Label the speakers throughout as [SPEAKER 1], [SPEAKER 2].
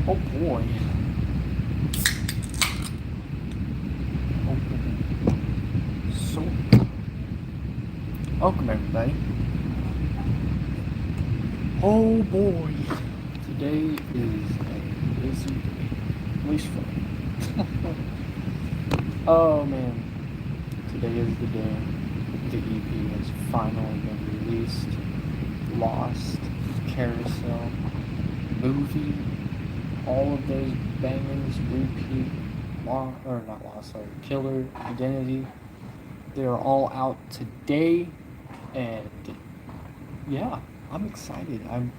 [SPEAKER 1] Oh boy. Oh boy. So, welcome everybody. Oh boy. Today is a busy day. At least for me. Oh man. Today is the day the EP has finally been released. Lost, Carousel, Movie, all of those bangers, Repeat, not Lost, sorry, Killer, Identity. They are all out today, and yeah, I'm excited. I'm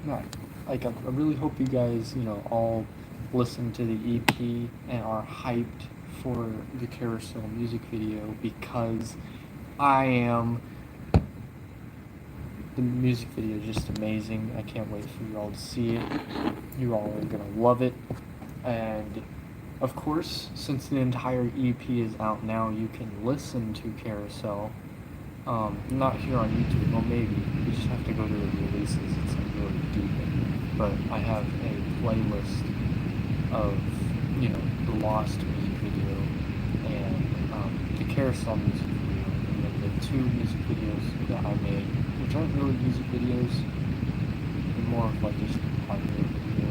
[SPEAKER 1] not like I really hope you guys, all listen to the EP and are hyped for the Carousel music video because I am. The music video is just amazing. I can't wait for you all to see it. You all are gonna love it. And of course, since the entire EP is out now, you can listen to Carousel. Not here on YouTube. Well, maybe you just have to go to the releases. It's like really deep. But I have a playlist of the Lost music video and the Carousel music video, and then the two music videos that I made, which aren't really music videos. They're more of like just audio video,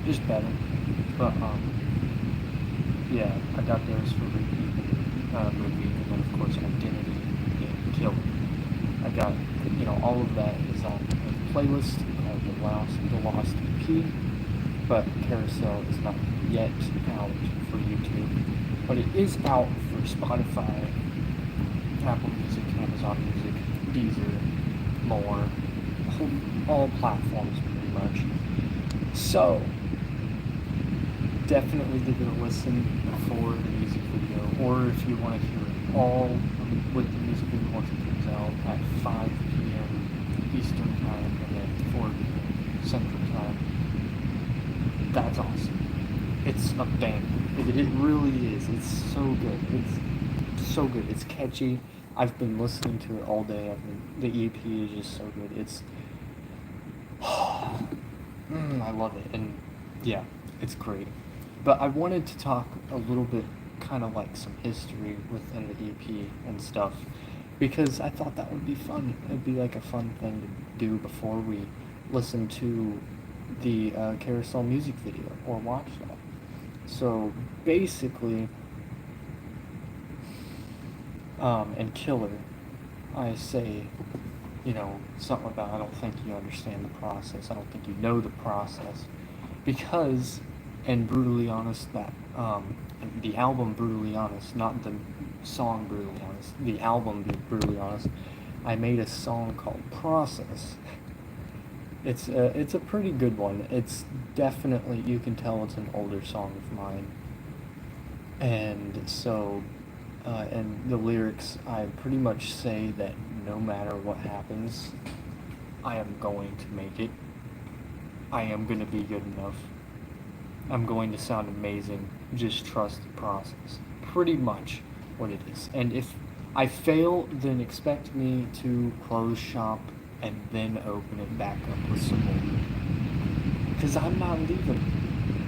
[SPEAKER 1] just better. But yeah, I got those for Repeat movie, and then of course Identity and Kill. I got all of that is on a playlist called the Lost EP, but Carousel is not yet out for YouTube, but it is out for Spotify, Apple Music, Amazon Music, Deezer, more, all platforms pretty much. So definitely give it a listen before the music video, or if you want to hear it all with the music video once it comes out at 5 p.m. Eastern Time and then 4 p.m. Central Time. That's awesome. It's a banger. It really is. It's so good. It's so good. It's catchy. I've been listening to it all day. The EP is just so good. It's I love it, and yeah, it's great. But I wanted to talk a little bit, kind of like some history within the EP and stuff, because I thought that would be fun. It'd be like a fun thing to do before we listen to the Carousel music video or watch that. So basically, and Killer, I say, something about I don't think you understand the process. I don't think you know the process, because, and Brutally Honest, that the album Brutally Honest, not the song Brutally Honest, the album Brutally Honest, I made a song called Process. It's a pretty good one. It's definitely, you can tell it's an older song of mine. And so, and the lyrics, I pretty much say that no matter what happens, I am going to make it. I am going to be good enough. I'm going to sound amazing. Just trust the process. Pretty much what it is. And if I fail, then expect me to close shop and then open it back up with some more. Because I'm not leaving.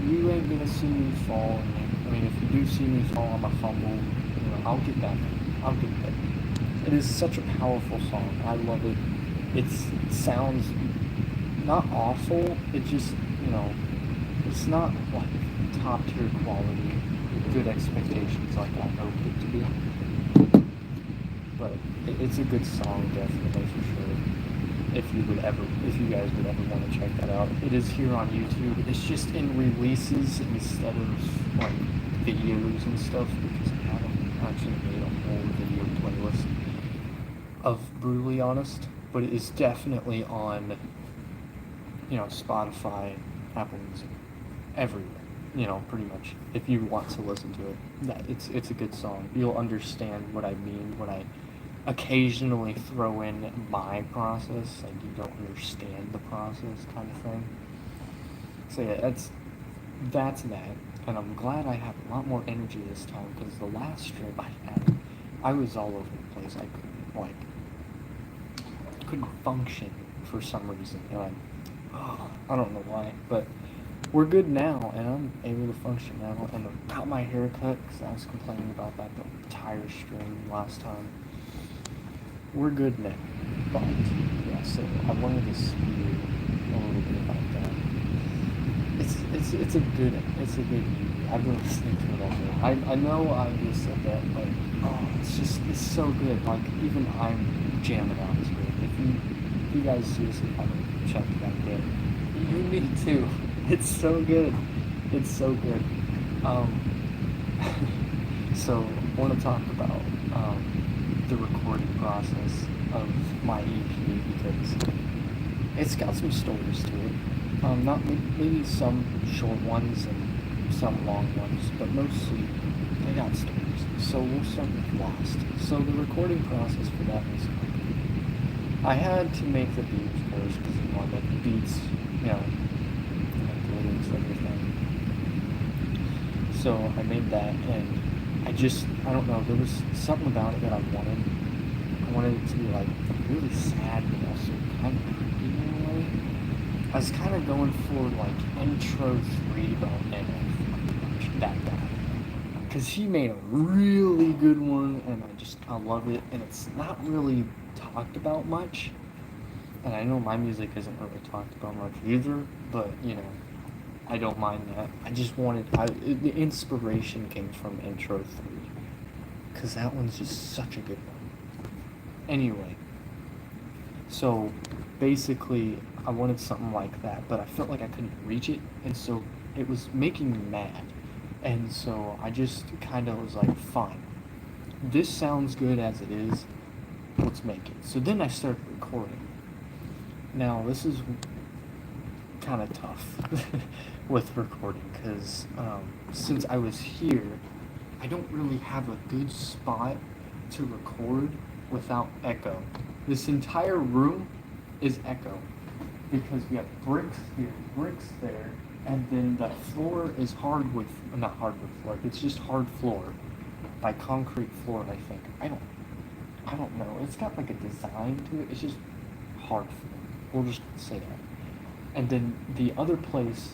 [SPEAKER 1] You ain't gonna see me fall. I mean, if you do see me fall on my fumble, I'll get back. I'll get back. It is such a powerful song. I love it. It sounds not awful. It just, it's not like top tier quality, good expectations like I hope it to be. But it's a good song, definitely, for sure. If you guys would ever want to check that out, it is here on YouTube. It's just in releases instead of like videos and stuff, because I haven't actually made a whole video playlist of Brutally Honest. But it is definitely on, Spotify, Apple Music, everywhere. Pretty much. If you want to listen to it, it's a good song. You'll understand what I mean when I occasionally throw in my process, like you don't understand the process kind of thing. So yeah, that's that. And I'm glad I have a lot more energy this time, because the last trip I was all over the place. I couldn't function for some reason. I don't know why, but we're good now, and I'm able to function now. And got my hair cut because I was complaining about that the entire stream last time. We're good now, but yeah. So I wanted to speak a little bit about that. It's a good movie. I've been listening to it all day. I know I just said that, but it's so good. Like even I'm jamming out to it. If you guys seriously haven't checked it out yet, you need to. It's so good. It's so good. Um, so I want to talk about the recording process of my EP because it's got some stories to it. Not maybe some short ones and some long ones, but mostly they got stories. So we'll start with Lost. So the recording process for that was I had to make the beats first because you know the beats, like the lyrics, everything. So I made that, and I don't know, there was something about it that I wanted. I wanted it to be like really sad, but also kind of creepy in a way. I was kind of going for like intro 3, but that guy. Because he made a really good one, and I love it, and it's not really talked about much. And I know my music isn't really talked about much either, but I don't mind that. I just wanted, the inspiration came from intro 3, because that one's just such a good one. Anyway, so basically, I wanted something like that, but I felt like I couldn't reach it, and so it was making me mad. And so I just kind of was like, fine, this sounds good as it is, let's make it. So then I started recording. Now, this is kind of tough with recording because since I was here, I don't really have a good spot to record without echo. This entire room is echo because we have bricks here, bricks there, and then the floor is not hardwood floor, it's just hard floor, by concrete floor, I think. I don't know. It's got like a design to it. It's just hard floor. We'll just say that. And then the other place,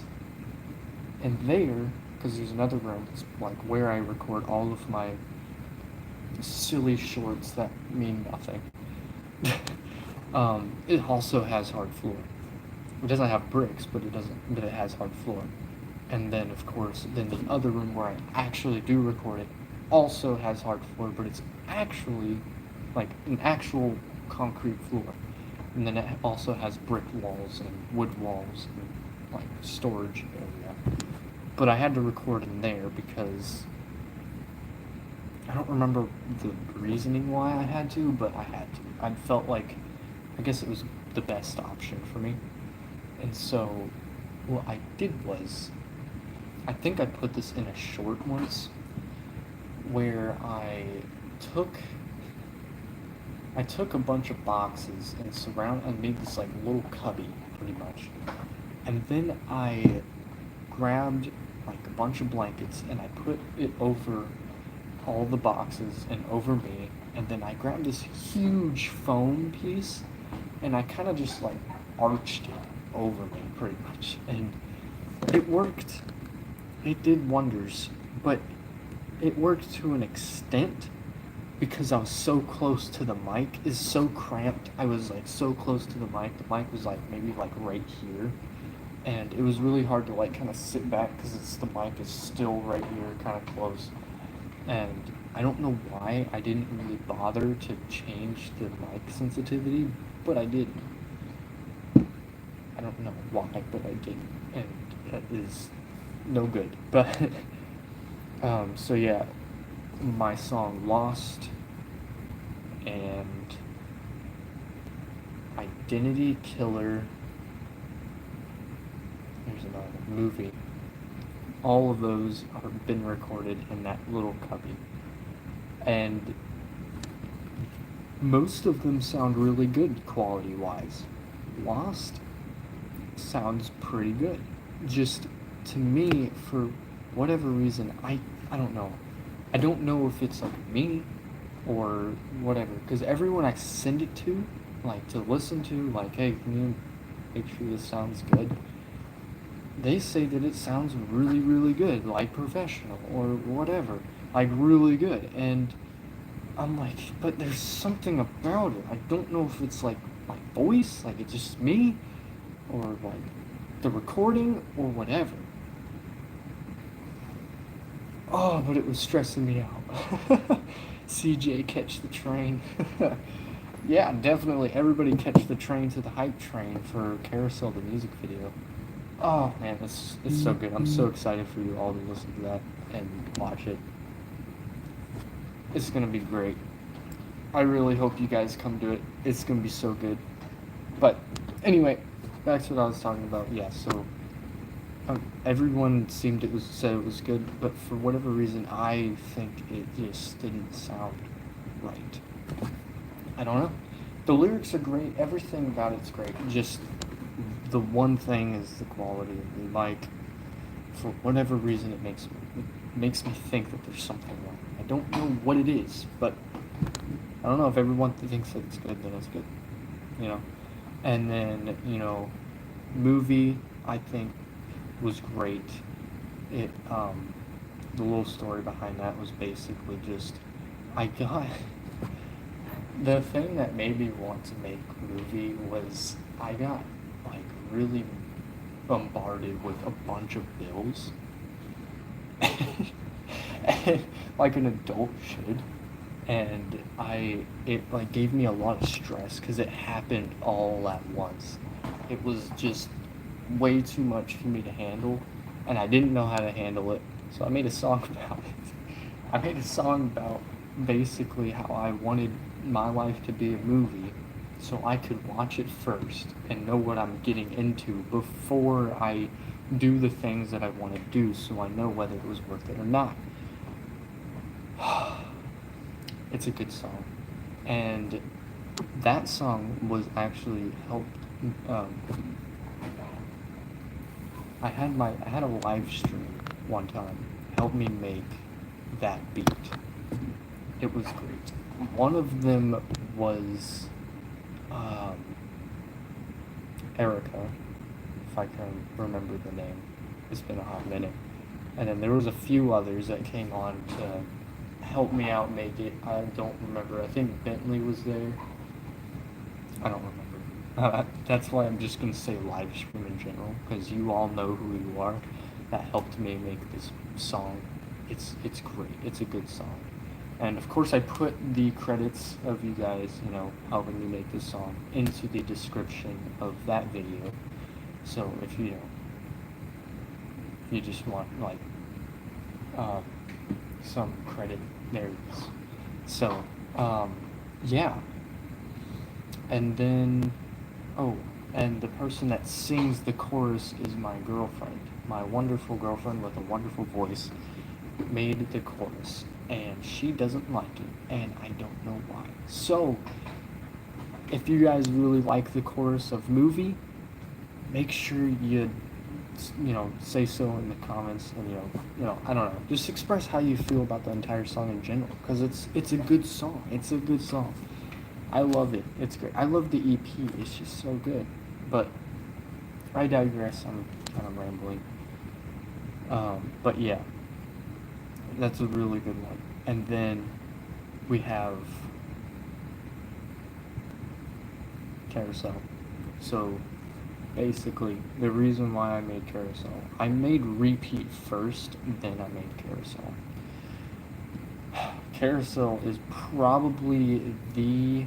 [SPEAKER 1] and there, because there's another room, it's like where I record all of my silly shorts that mean nothing. It also has hard floor. It doesn't have bricks, but it has hard floor. And then of course, then the other room where I actually do record it also has hard floor, but it's actually like an actual concrete floor. And then it also has brick walls and wood walls and like storage area. But I had to record in there because I don't remember the reasoning why I had to, but I had to. I felt like, I guess it was the best option for me. And so what I did was, I think I put this in a short once, where I took a bunch of boxes and made this like little cubby, pretty much. And then I grabbed like a bunch of blankets and I put it over all the boxes and over me. And then I grabbed this huge foam piece and I kind of just like arched it over me, pretty much. And it worked. It did wonders. But it worked to an extent because I was so close to the mic. It's so cramped. I was like so close to the mic. The mic was like maybe like right here. And it was really hard to like kind of sit back because the mic is still right here, kind of close. And I don't know why I didn't really bother to change the mic sensitivity, but I did. I don't know why, but I did. And that is no good. But so yeah, my song Lost and Identity Killer, there's another movie, all of those have been recorded in that little cubby, and most of them sound really good quality wise. Lost sounds pretty good, just to me, for whatever reason. I don't know. I don't know if it's like me or whatever, because everyone I send it to, like to listen to, like, hey, can you make sure this sounds good. They say that it sounds really, really good, like professional or whatever, like really good. And I'm like, but there's something about it. I don't know if it's like my voice, like it's just me, or like the recording, or whatever. Oh, but it was stressing me out. CJ, catch the train. Yeah, definitely. Everybody catch the train to the hype train for Carousel, the music video. Oh man, it's so good. I'm so excited for you all to listen to that and watch it. It's gonna be great. I really hope you guys come to it. It's gonna be so good. But anyway, back to what I was talking about. Yeah, so everyone said it was good, but for whatever reason, I think it just didn't sound right. I don't know. The lyrics are great. Everything about it's great. Just the one thing is the quality of the mic. For whatever reason, it makes me think that there's something wrong. I don't know what it is, but I don't know. If everyone thinks that it's good, then it's good. You know. And then movie I think was great. It the little story behind that was basically just I got the thing that made me want to make movie was I got like really bombarded with a bunch of bills and, like an adult should, and it like gave me a lot of stress because it happened all at once. It was just way too much for me to handle, and I didn't know how to handle it, so I made a song about it. I made a song about basically how I wanted my life to be a movie so I could watch it first and know what I'm getting into before I do the things that I want to do, so I know whether it was worth it or not. It's a good song, and that song was actually helped. I had a live stream one time help me make that beat. It was great. One of them was Erica, if I can remember the name. It's been a hot minute. And then there was a few others that came on to help me out make it. I don't remember. I think Bentley was there. I don't remember. That's why I'm just going to say live stream in general, because you all know who you are. That helped me make this song. It's great. It's a good song. And of course I put the credits of you guys, helping me make this song into the description of that video. So if you just want like some credit, there it is. So yeah. And then and the person that sings the chorus is my girlfriend. My wonderful girlfriend with a wonderful voice made the chorus, and she doesn't like it, and I don't know why. So, if you guys really like the chorus of Movie, make sure you say so in the comments, and I don't know, just express how you feel about the entire song in general, because it's a good song. It's a good song. I love it. It's great. I love the EP. It's just so good. But I digress. I'm kind of rambling. But yeah, that's a really good one. And then we have Carousel. So basically, the reason why I made Carousel, I made Repeat first, then I made Carousel. Carousel is probably the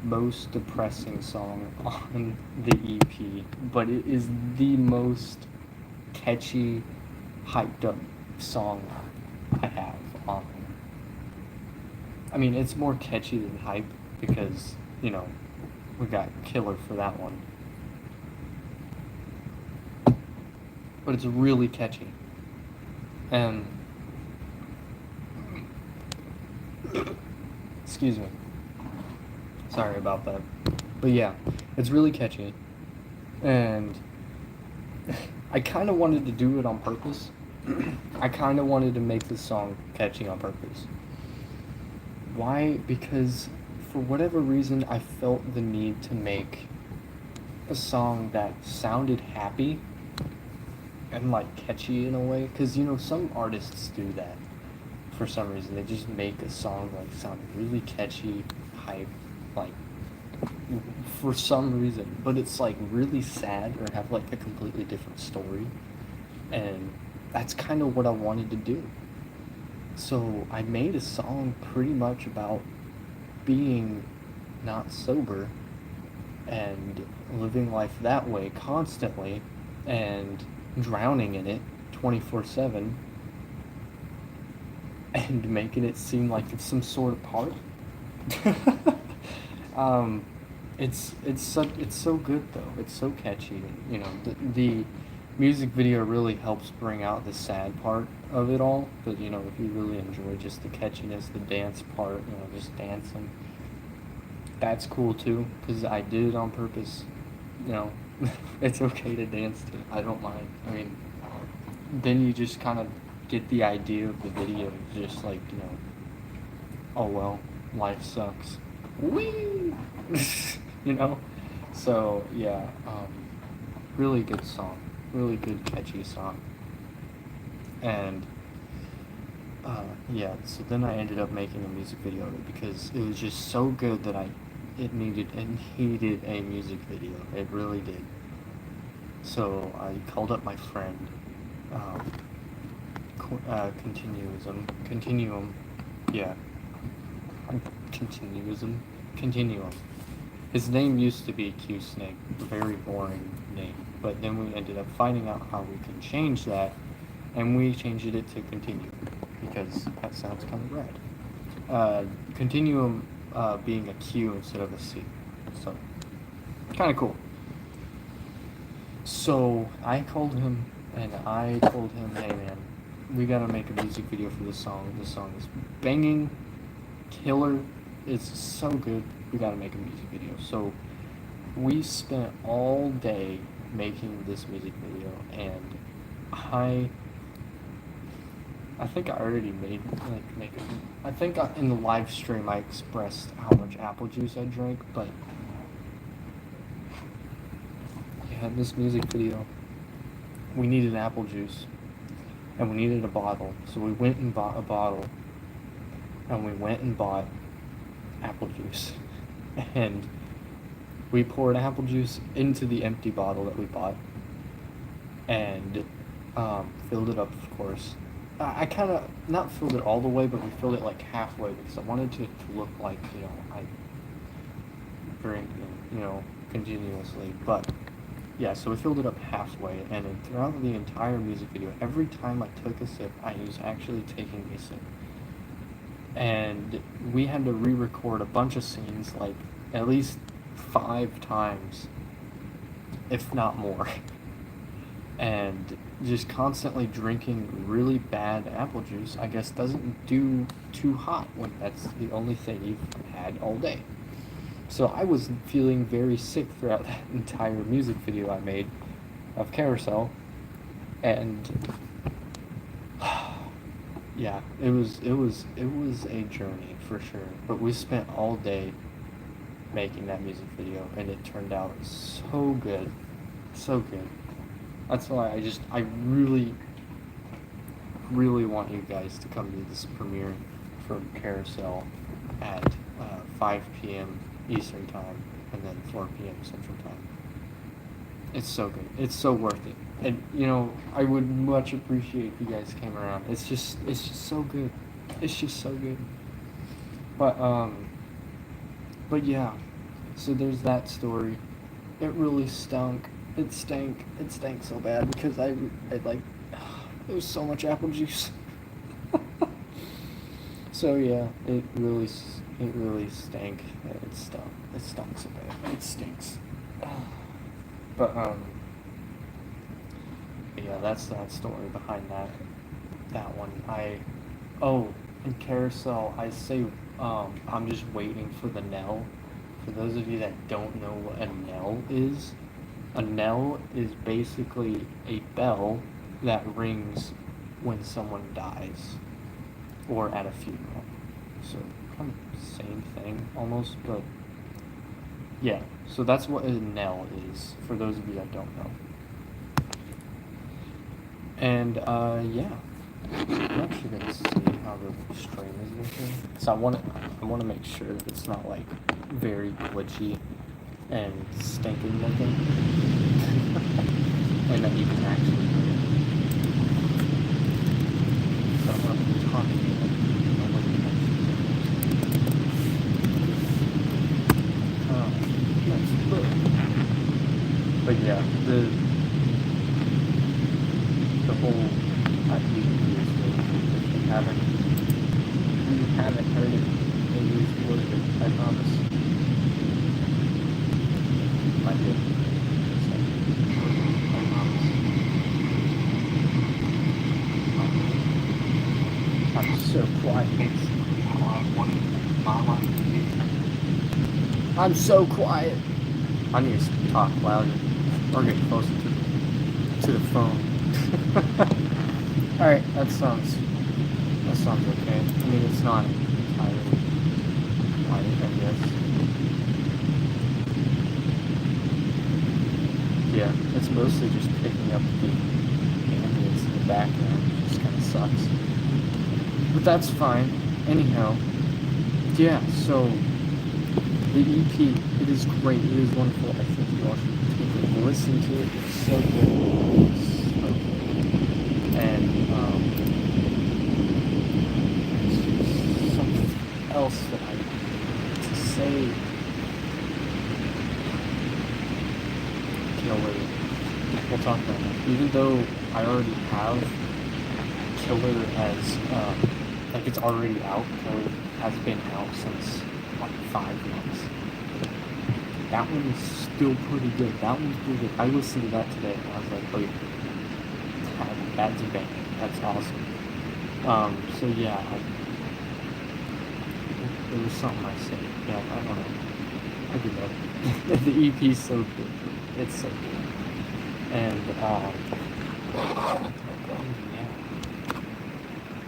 [SPEAKER 1] most depressing song on the EP, but it is the most catchy, hyped up song I have on. I mean, it's more catchy than hype because, we got Killer for that one. But it's really catchy. And excuse me. Sorry about that. But yeah, it's really catchy. And I kind of wanted to do it on purpose. I kind of wanted to make this song catchy on purpose. Why? Because for whatever reason, I felt the need to make a song that sounded happy and like catchy in a way, because some artists do that for some reason. They just make a song like sound really catchy, hype, like for some reason, but it's like really sad or have like a completely different story, and that's kind of what I wanted to do. So I made a song pretty much about being not sober and living life that way constantly and drowning in it 24/7 and making it seem like it's some sort of part. um, it's so good though. It's so catchy. The music video really helps bring out the sad part of it all. But if you really enjoy just the catchiness, the dance part, just dancing, that's cool too. Because I did it on purpose. You know, it's okay to dance to. I don't mind. I mean, then you just kind of get the idea of the video. Just like oh well, life sucks. Whee! you know? So, yeah, really good song. Really good, catchy song. And, yeah, so then I ended up making a music video of it because it was just so good that it needed a music video. It really did. So I called up my friend, Continuum, yeah, Continuum. His name used to be Q Snake, a very boring name, but then we ended up finding out how we can change that, and we changed it to Continuum, because that sounds kind of rad. Continuum being a Q instead of a C, so kind of cool. So I called him, and I told him, hey man, we gotta make a music video for this song. This song is banging, killer, it's so good, we gotta make a music video. So we spent all day making this music video, and I think I already I think in the live stream I expressed how much apple juice I drank, but yeah, this music video, we needed apple juice, and we needed a bottle, so we went and bought a bottle, and we went and bought apple juice, and we poured apple juice into the empty bottle that we bought, and filled it up, of course. I kind of, not filled it all the way, but we filled it like halfway, because I wanted it to look like, I drink, continuously, but yeah, so we filled it up halfway, and then throughout the entire music video, every time I took a sip, I was actually taking a sip. And we had to re-record a bunch of scenes, like, at least 5 times, if not more. And just constantly drinking really bad apple juice, I guess, doesn't do too hot when that's the only thing you've had all day. So I was feeling very sick throughout that entire music video I made of Carousel, and yeah, it was a journey for sure. But we spent all day making that music video, and it turned out so good, so good. That's why I really, really want you guys to come to this premiere for Carousel at 5 p.m. Eastern Time, and then 4 p.m. Central Time. It's so good. It's so worth it. And, I would much appreciate if you guys came around. It's just so good. It's just so good. But yeah, so there's that story. It really stunk. It stank. It stank so bad because I like, it was so much apple juice. So yeah, it really stank. It stunk. It stunk so bad. It stinks. But yeah, that's that story behind that one. In Carousel, I say I'm just waiting for the knell. For those of you that don't know what a knell is basically a bell that rings when someone dies or at a funeral. So kind of same thing almost, but Yeah, so that's what a knell is, for those of you that don't know. And, yeah. I'm actually gonna see how the stream is looking. So I wanna make sure that it's not, like, very glitchy and stinking looking. And that you can actually hear it. So I'm talking to it. That's good. But yeah, the whole EP is really good. If you haven't heard it, it is worth it, I promise. I did. I promise. I'm so quiet. I'm so quiet. I need to talk louder or get closer to the phone. Alright, that sounds okay. I mean, it's not entirely quiet, I guess. Yeah, it's mostly just picking up the ambience in the background. It just kind of sucks. But that's fine. Anyhow, yeah, so the EP, it is great. It is wonderful. I think you all should take a listen to it. It's so good. It's so good. And, there's something else that I need to say. We'll talk about that. Even though I already have Killer as, like it's already out. Killer has been out since like 5 months. That one is still pretty good. That one's pretty good. I listened to that today and I was like, oh yeah, that's a bang. That's awesome. So yeah, there was something I said. Yeah, I don't know. I give up. The EP's so good. It's so good. And, yeah.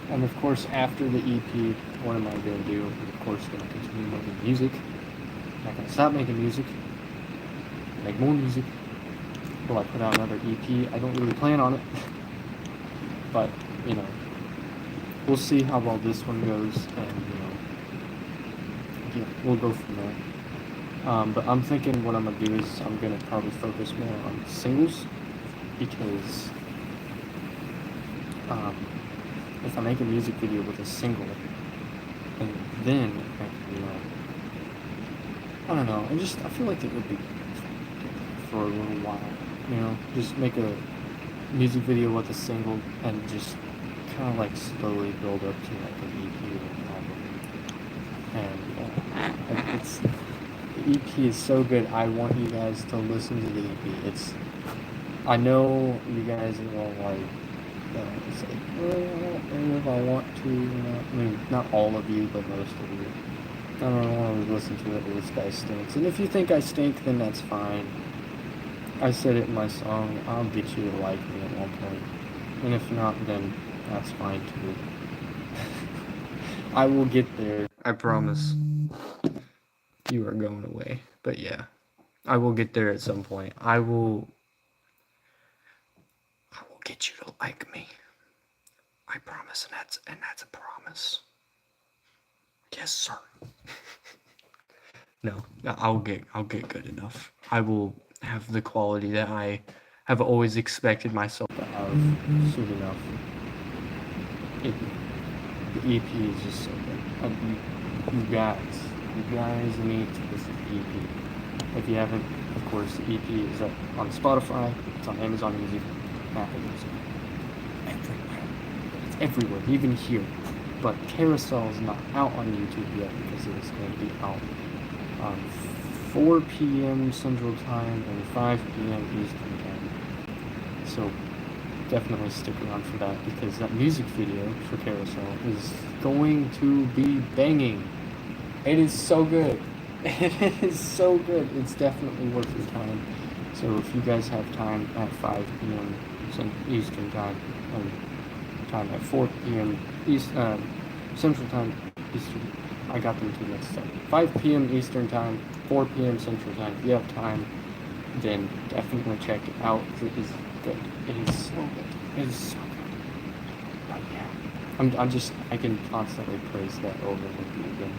[SPEAKER 1] And of course, after the EP, what am I going to do? I'm of course going to continue making music. I'm not going to stop making music. Make more music. Will I put out another EP? I don't really plan on it. But, you know, we'll see how well this one goes, and, you know, yeah, we'll go from there. But I'm thinking what I'm going to do is I'm going to probably focus more on singles, because if I make a music video with a single, and then, you know, I don't know, I feel like it would be for a little while, you know, just make a music video with a single and just kind of like slowly build up to like an EP or an album. And the EP is so good. I want you guys to listen to the EP. I know you guys are all like, it's like, well, I don't know if I want to, you know. I mean, not all of you, but most of you. I don't want to listen to it, this guy stinks. And if you think I stink, then that's fine. I said it in my song, I'll get you to like me at one point. And if not, then that's fine too. I will get there, I promise. You are going away. But yeah, I will get there at some point. I will get you to like me. I promise, and that's a promise. Yes, sir. No, I'll get good enough. I will have the quality that I have always expected myself to have soon enough. The EP is just so good. You guys need to listen to the EP. If you haven't, of course, the EP is up on Spotify, it's on Amazon Music, Apple Music, everywhere. It's everywhere, even here. But Carousel is not out on YouTube yet because it is going to be out on 4 p.m. Central Time and 5 p.m. Eastern Time. So definitely stick around for that, because that music video for Carousel is going to be banging. It is so good. It is so good. It's definitely worth your time. So if you guys have time at 5 p.m. Eastern Time, time at 4 p.m. Central Time, Eastern, I got them two mixed up. 5 p.m. Eastern Time, 4 p.m. Central Time. If you have time, then definitely check it out. It is good. It is so good. It is so good. But yeah, I can constantly praise that over and over again.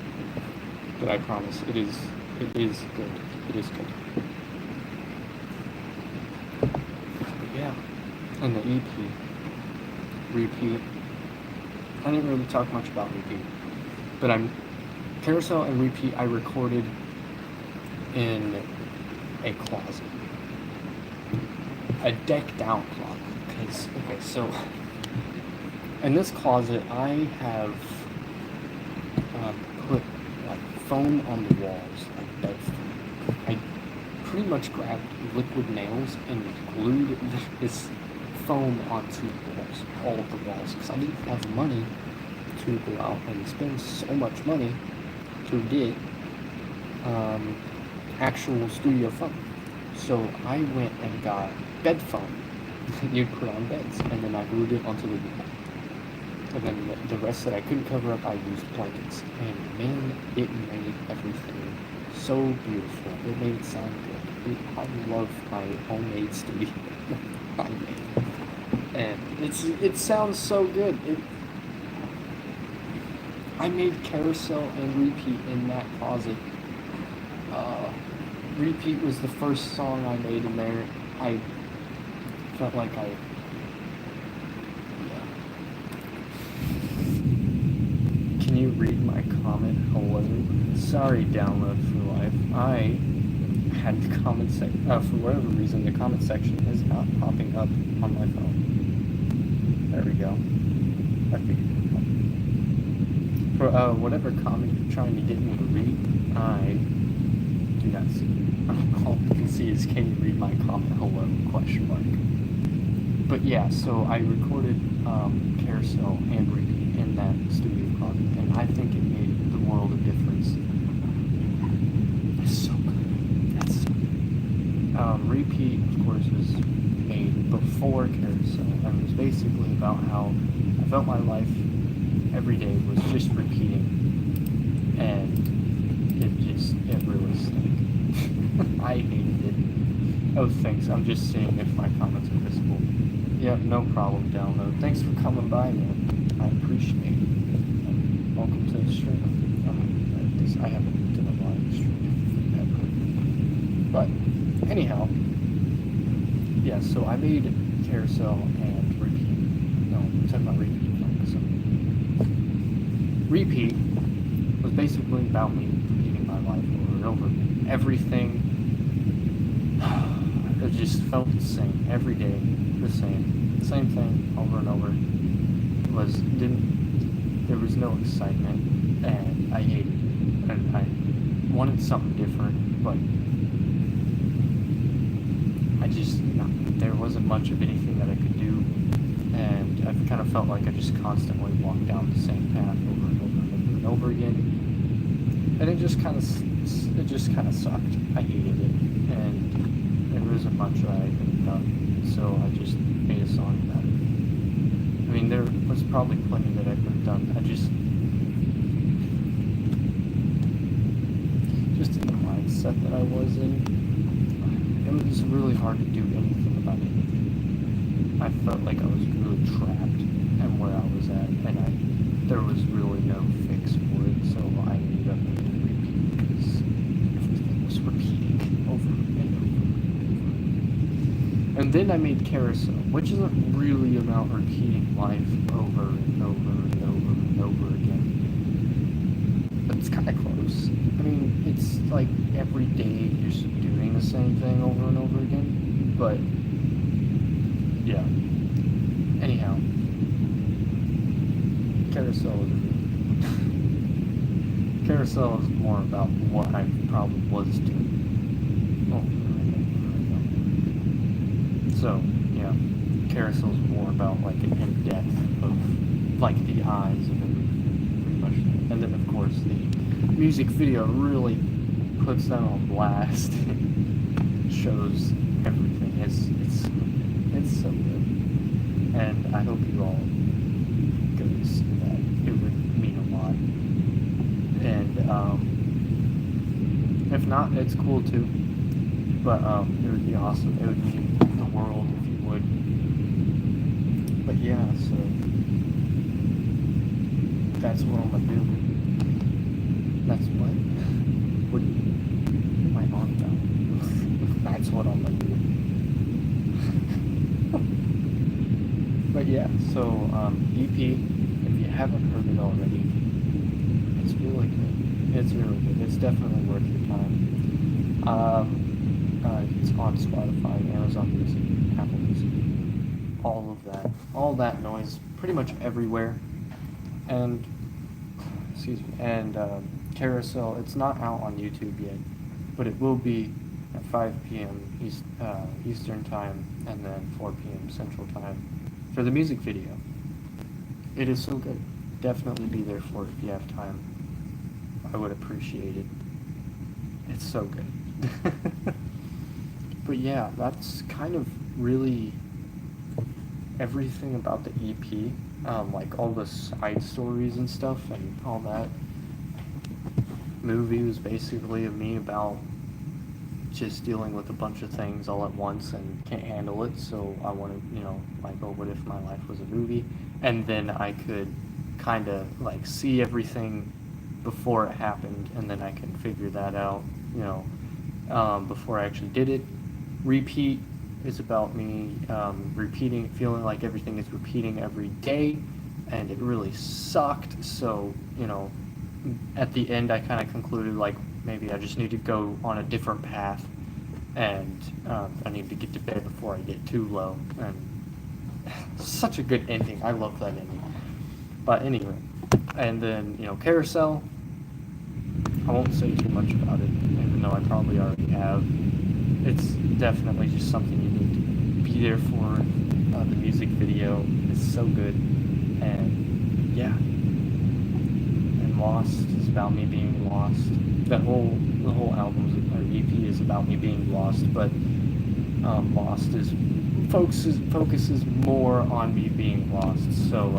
[SPEAKER 1] But I promise, it is good. It is good. But yeah, and the EP, Repeat. I didn't really talk much about Repeat, but Carousel and Repeat I recorded in a closet, a decked out closet. Because okay, so in this closet I have put like foam on the walls, like bed foam. I pretty much grabbed liquid nails and glued this foam onto the walls, all of the walls, because I didn't have money to go out and spend so much money to get actual studio foam. So I went and got bed foam you'd put on beds, and then I glued it onto the wall. And then the rest that I couldn't cover up, I used blankets. And man, it made everything so beautiful. It made it sound good. I love my homemade studio I made. And it sounds so good. I made Carousel and Repeat in that closet. Repeat was the first song I made in there. I felt like yeah. Can you read my comment? Hello? Sorry, download for life. I had the comment section, for whatever reason, the comment section is not popping up on my phone. There we go. I figured it out. For whatever comment you're trying to get me to read, I do not see it. All you can see is, can you read my comment? Hello? Question mark. But yeah, so I recorded Carousel and Repeat in that studio closet, and I think it made the world of difference. It's so good. That's so good. Repeat, of course, was made before Carousel, and it was basically about how I felt my life every day was just repeating, and it really stunk. I hated it. Oh, thanks. I'm just seeing if my comments are visible. Yep, no problem, download. Thanks for coming by, man. I appreciate it. And welcome to the stream. I haven't done a live stream ever. But, anyhow. Yeah, so I made Carousel and Repeat. No, I'm talking about Repeat. Repeat was basically about me repeating my life over and over. Everything, it just felt the same every day, the same thing over and over. There was no excitement, and I hated it, and I wanted something different, but there wasn't much of anything that I could do, and I kind of felt like I just constantly walked down the same path over and over and over and over again, and it just kind of sucked. I hated it, and there wasn't much that I could have done, so I just made a song about it. I mean, there was probably plenty that I could have done. I just in the mindset that I was in, it was really hard to do anything about anything. I felt like I was really trapped and where I was at, and there was really no fix for it, so I ended up making Repeat because everything was repeating over and over and over. And then I made Carousel, which isn't really about repeating life over and over and over and over again. But it's kind of close. I mean, it's like every day you're just doing the same thing over and over again, but yeah. Anyhow, Carousel is more about what I probably was doing. So, yeah, Carousel is more about like an in-depth of like the eyes of everything, pretty much. And then of course the music video really puts that on blast. Shows everything. It's so good, and I hope you all go to see that. It would mean a lot. And If not, it's cool too. But it would be awesome. It would mean the world if you would. But yeah, so that's what I'm gonna do. That's what? What am I on about? That's what I'm gonna do. But yeah, so EP, if you haven't heard it already, it's really good. It's really good. It's definitely worth your time. It's on Spotify, Amazon Music, Apple Music, all of that. All that noise, pretty much everywhere. And, excuse me, and Carousel, it's not out on YouTube yet, but it will be at 5 p.m. Eastern Time, and then 4 p.m. Central Time for the music video. It is so good. Definitely be there for it if you have time. I would appreciate it. It's so good. But yeah, that's kind of really everything about the EP. Like all the side stories and stuff and all that. Movie was basically of me about just dealing with a bunch of things all at once and can't handle it, so I want to, like, oh, what if my life was a movie? And then I could kind of like see everything before it happened, and then I can figure that out, before I actually did it. Repeat is about me repeating, feeling like everything is repeating every day, and it really sucked. So, at the end, I kind of concluded like maybe I just need to go on a different path, and I need to get to bed before I get too low. And such a good ending. I love that ending. But anyway, and then Carousel. I won't say too much about it, even though I probably already have. It's definitely just something you need to be there for. The music video is so good, and yeah. And Lost is about me being lost. The whole album or EP is about me being lost, but Lost focuses more on me being lost. So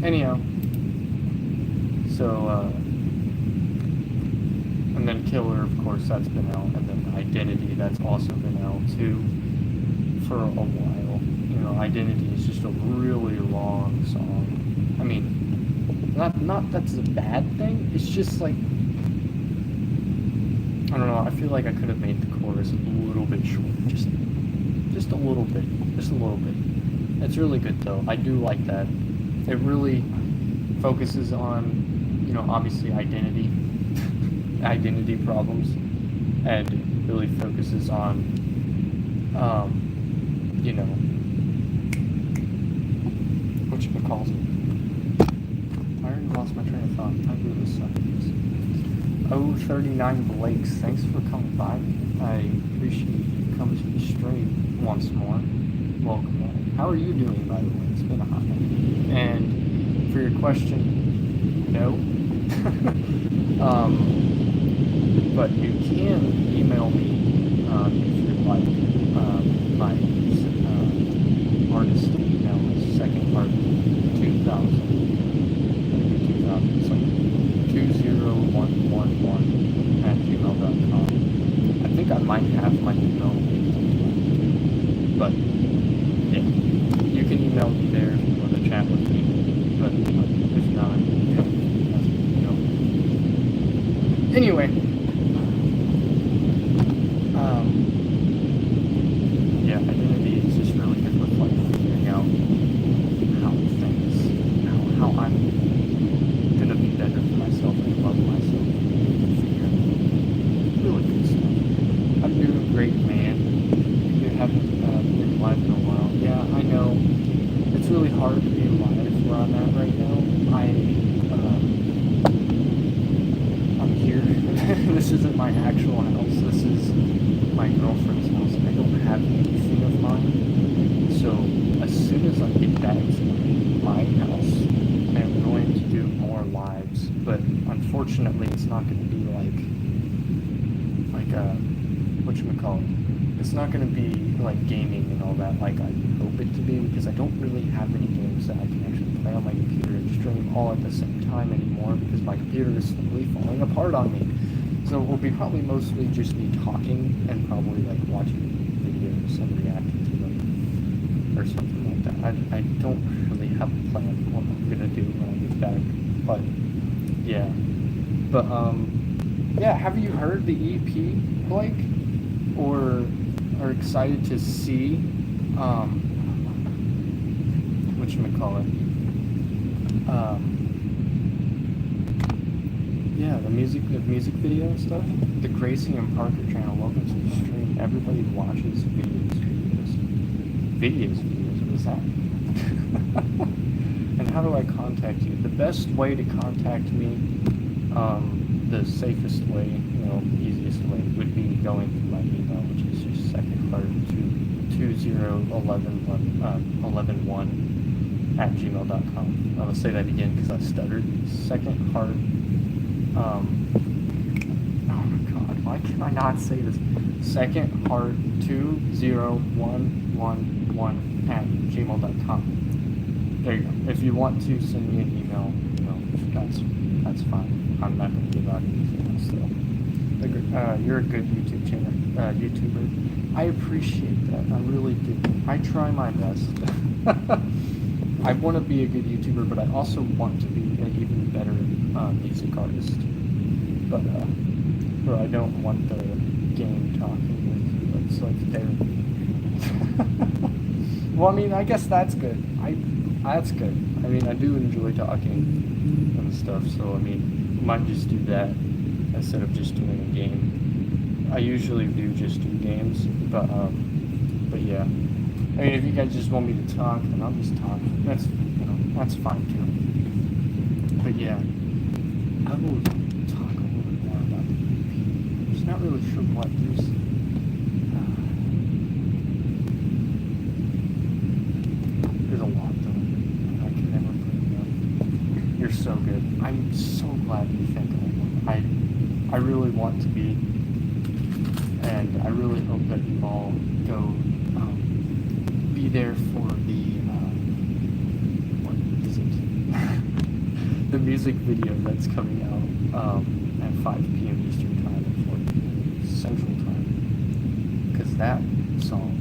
[SPEAKER 1] anyhow. So, and then Killer, of course, that's been out, and then Identity, that's also been out too for a while. Identity is just a really long song. I mean, not that's a bad thing. It's just like, I don't know. I feel like I could have made the chorus a little bit shorter, just a little bit, It's really good though. I do like that. It really focuses on, obviously identity problems, and really focuses on, whatchamacallit. I already lost my train of thought. I really suck at this. 039 Blakes, thanks for coming by. I appreciate you coming to the stream once more. Welcome back. How are you doing, by the way? It's been a hot minute. And for your question, no. But you can email me if you'd like. My artist email is secondheart2000. It's like 20111 @gmail.com. I think I might have my email, but yeah, you can email me there if you want to chat with me. But if not, Anyway, yeah, Identity is just really good with like figuring out how I'm gonna be better for myself and love myself. Really good stuff. I'm doing great, man. You haven't been live in a while. Yeah, I know. It's really hard to be live where I'm at right now. I'm here. This isn't my actual house. This is my girlfriend's house. I don't have anything of mine. So as soon as I get back to my house, I'm going to do more lives. But unfortunately, it's not going to be like whatchamacallit. it's not gonna be like gaming and all that like I hope it to be, because I don't really have any games that I can actually play on my computer and stream all at the same time anymore, because my computer is slowly falling apart on me. So it will be probably mostly just me talking and probably like watching videos and reacting to them or something like that. I don't really have a plan on what I'm gonna do when I get back, but yeah. But yeah, have you heard the EP, Blake? Or are excited to see whatchamacallit? Yeah, the music video and stuff. The Gracie and Parker channel, welcome to the stream. Everybody watches videos. What is that? And how do I contact you? The best way to contact me, the safest way, easiest way would be going through my email, which is just secondheart20111@gmail.com. I'm gonna say that again because I stuttered. Secondheart. Oh my God, why can I not say this? Secondheart20111@gmail.com. There you go. If you want to send me an email, that's fine. I'm not going to give out anything else though. You're a good YouTuber. I appreciate that. I really do. I try my best. I want to be a good YouTuber, but I also want to be an even better music artist. But I don't want the game talking with you. It's like therapy. Well, I mean, I guess that's good. That's good. I mean, I do enjoy talking and stuff, so I mean, might just do that instead of just doing a game. I usually do just do games, but yeah. I mean, if you guys just want me to talk, then I'll just talk. That's fine too. But yeah, I will talk a little bit more about the EP. I'm just not really sure what there's a lot though, and I can never bring it up. You're so good. I'm so glad you think I am. I really want to be, and I really hope that you all go be there for the what is it? The music video that's coming out at 5 p.m. Eastern Time and 4 p.m. Central Time, because that song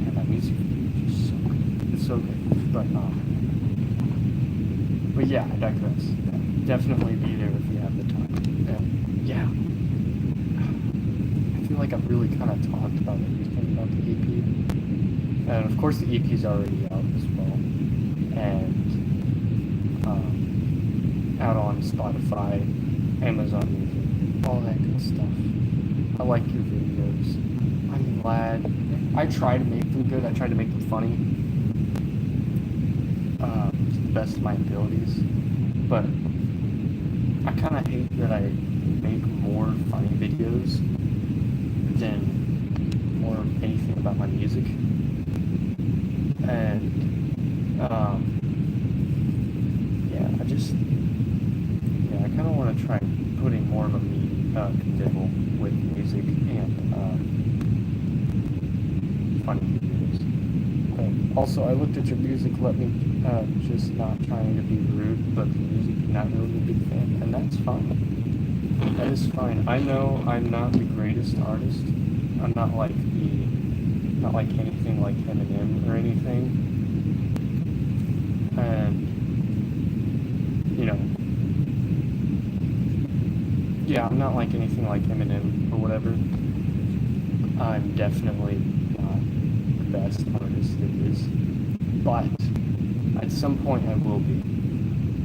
[SPEAKER 1] and that music video is just so good. It's so good. But yeah, I digress. Yeah, definitely be there if you have the time. Yeah. I feel like I've really kind of talked about everything about the EP. And of course the EP is already out as well. And out on Spotify, Amazon Music, all that good stuff. I like your videos. I'm glad. I try to make them good. I try to make them funny. To the best of my abilities. But I kind of hate that I make more funny videos than more anything about my music. And I kind of want to try putting more of a nibble with music and funny videos. But also, I looked at your music. Let me just not trying to be rude, but the music, not really a big fan, and that's fine. That is fine. I know I'm not the greatest artist. I'm not like anything like Eminem or anything. And yeah, I'm not like anything like Eminem or whatever. I'm definitely not the best artist there is, but at some point I will be,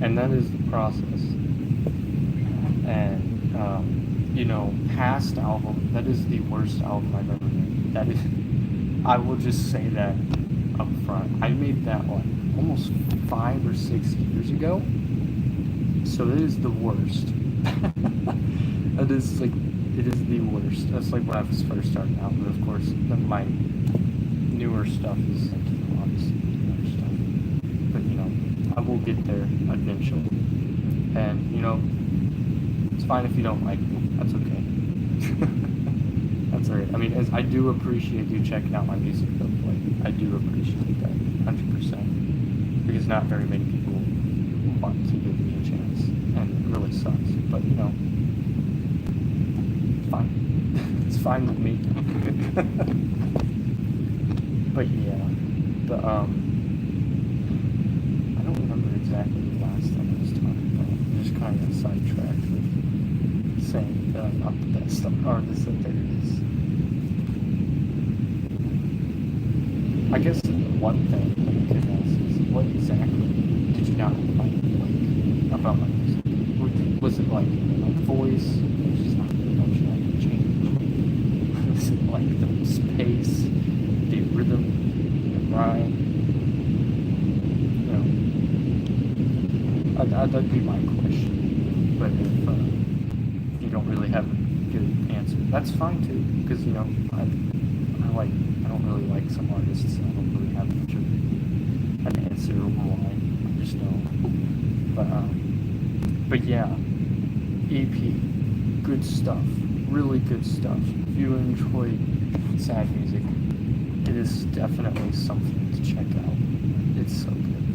[SPEAKER 1] and that is the process. And past album, that is the worst album I've ever made. That is, I will just say that up front. I made that almost 5 or 6 years ago, so it is the worst. It is the worst. That's like when I was first starting out, but of course my newer stuff is obviously newer stuff. But I will get there eventually. And, it's fine if you don't like me. That's okay. That's alright. I mean, I do appreciate you checking out my music though. Like, I do appreciate that, 100%. Because not very many people want to give me a chance, and it really sucks. But you know, it's fine. It's fine with me. But yeah, I don't remember exactly the last thing I was talking about. I just kind of got sidetracked with saying that I'm not the best artist that there is. I guess one thing that you could ask is, what exactly did you not like about my music? Was it like my voice, which is not really much I can change? Was it like the pace, the rhythm, the rhyme? You know, that'd be my question. But if you don't really have a good answer, that's fine too. Because you know, I don't really like some artists. I don't really have much of an answer why. I just don't. But yeah, EP, good stuff, really good stuff. If you enjoy sad music, it is definitely something to check out. It's so good.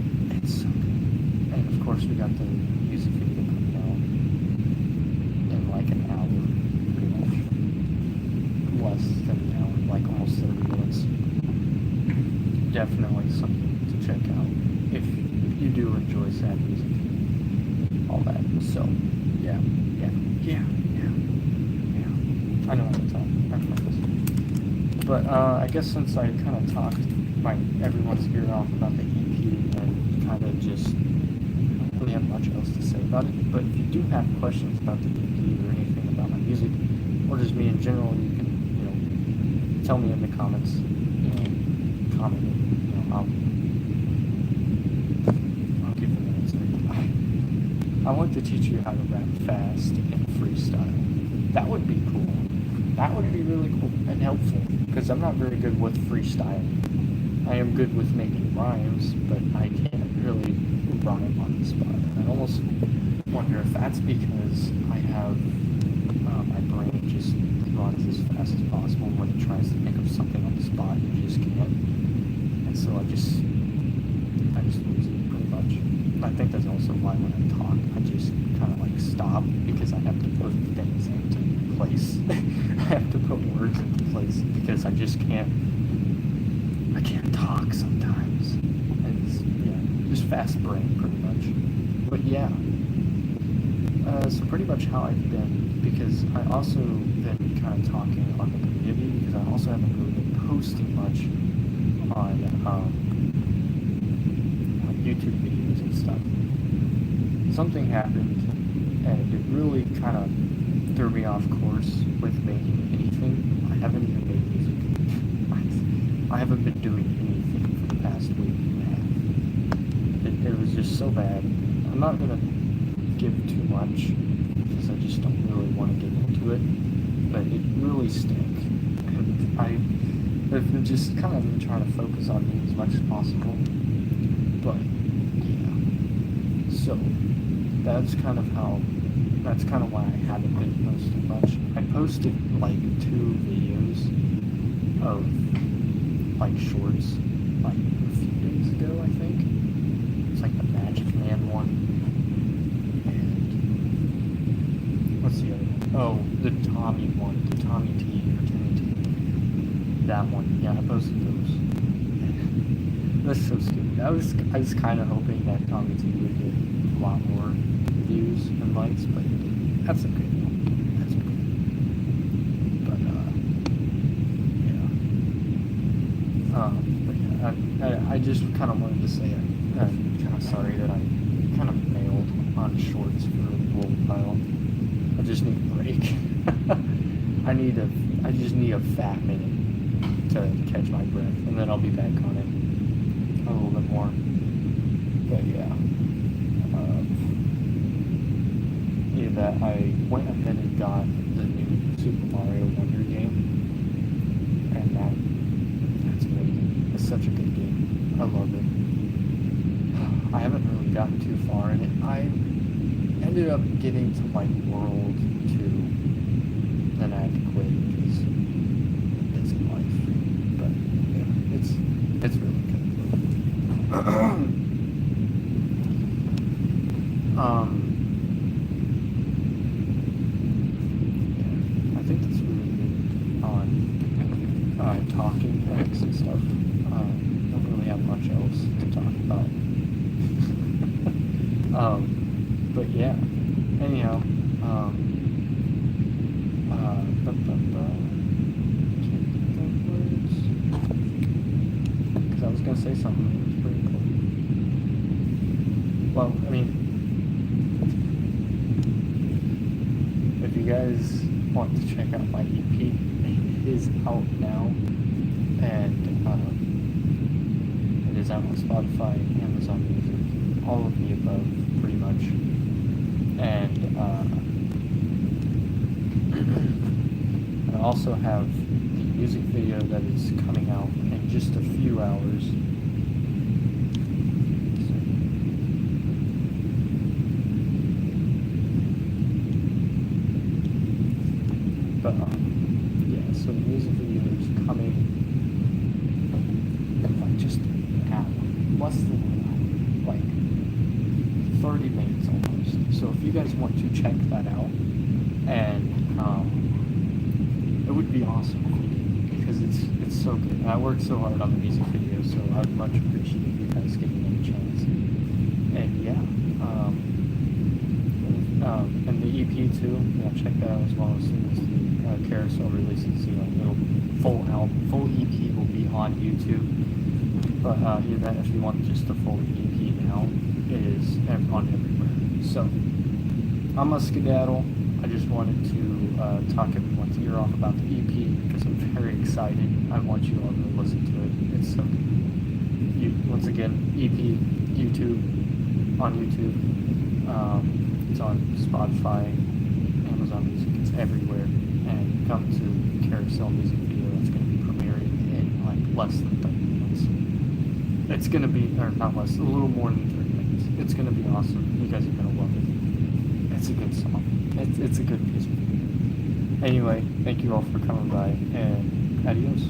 [SPEAKER 1] It's so good. And of course, we got the music video coming out in like an hour, pretty much. Less than an hour, like almost 30 minutes. Definitely something to check out if you do enjoy sad music. All that. So, yeah. I know what I'm talking. I promise. But I guess since I kind of talked everyone's ear off about the EP and kind of just don't really have much else to say about it. But if you do have questions about the EP or anything about my music, or just me in general, you can tell me in the comments. Comment. I'll give them an answer. I want to teach you how to rap fast and freestyle. That would be cool. That would be really cool and helpful, because I'm not very good with freestyling. I am good with making rhymes, but I can't really rhyme on the spot. I almost wonder if that's because I have my brain just runs as fast as possible when it tries to think of something on the spot, and you just can't. And so I just lose it pretty much. I think that's also why when I talk, I just kind of like stop, because I have to put things into place. I have to put words into place because I just can't. I can't talk sometimes. And it's, just fast brain pretty much. But yeah. So pretty much how I've been, because I also been kind of talking on the community, because I also haven't really been posting much on YouTube videos and stuff. Something happened, and it really kind of threw me off course with making anything. I haven't even made music. I haven't been doing anything for the past week and a half. It was just so bad. I'm not gonna give too much, because I just don't really want to get into it, but it really stank. And I've been just kind of been trying to focus on me as much as possible. But yeah, so that's kind of why I haven't been posting much. I posted like 2 videos of like shorts like a few days ago, I think. It's like the Magic Man one, and what's the other one? Oh, the Tommy one, the Tommy T or Timmy T. That one, yeah, I posted those. That's so stupid. I was kind of hoping that Tommy T would get a lot more views and likes, but it didn't. That's okay. That's okay. But I just kind of wanted to say I'm kind of sorry that I kind of failed on shorts for a little while. I just need a break. I just need a fat minute to catch my breath, and then I'll be back on it a little bit more. But yeah, that I went ahead and got the new Super Mario Wonder game, and that's amazing. It's such a good game. I love it. I haven't really gotten too far in it. I ended up getting to like World 2, then I had to quit because I think that's really good on talking points and stuff. Don't really have much else to talk about. But yeah. Anyhow, can't think of words. Because I was gonna say something that was pretty cool. Well, I mean, if you guys want to check out my EP, it is out now, and it is out on Spotify, Amazon Music, all of the above, pretty much. And I also have the music video that is coming out in just a few hours. But yeah, so the music video is coming in like just an hour, less than an hour, like 30 minutes almost. So if you guys want to check that out, and it would be awesome if you did, because it's so good. And I worked so hard on the music video, so I would much appreciate you guys giving it a chance. And yeah, and the EP too, yeah, check that out as well as soon as the carousel releases. You know, it'll full EP will be on YouTube. But even if you want just the full EP now, it is on everywhere. So I'm a skedaddle. I just wanted to talk everyone's ear off about the EP because I'm very excited. I want you all to listen to it. It's so good. Once again, EP, YouTube, on YouTube. It's on Spotify, Amazon Music. It's everywhere. And come to the carousel music video that's going to be premiering in like less than 30 minutes. It's going to be, or not less, a little more than 30 minutes. It's going to be awesome. You guys are going to love it. It's a good song. It's a good piece of music. Anyway, thank you all for coming by, and adios.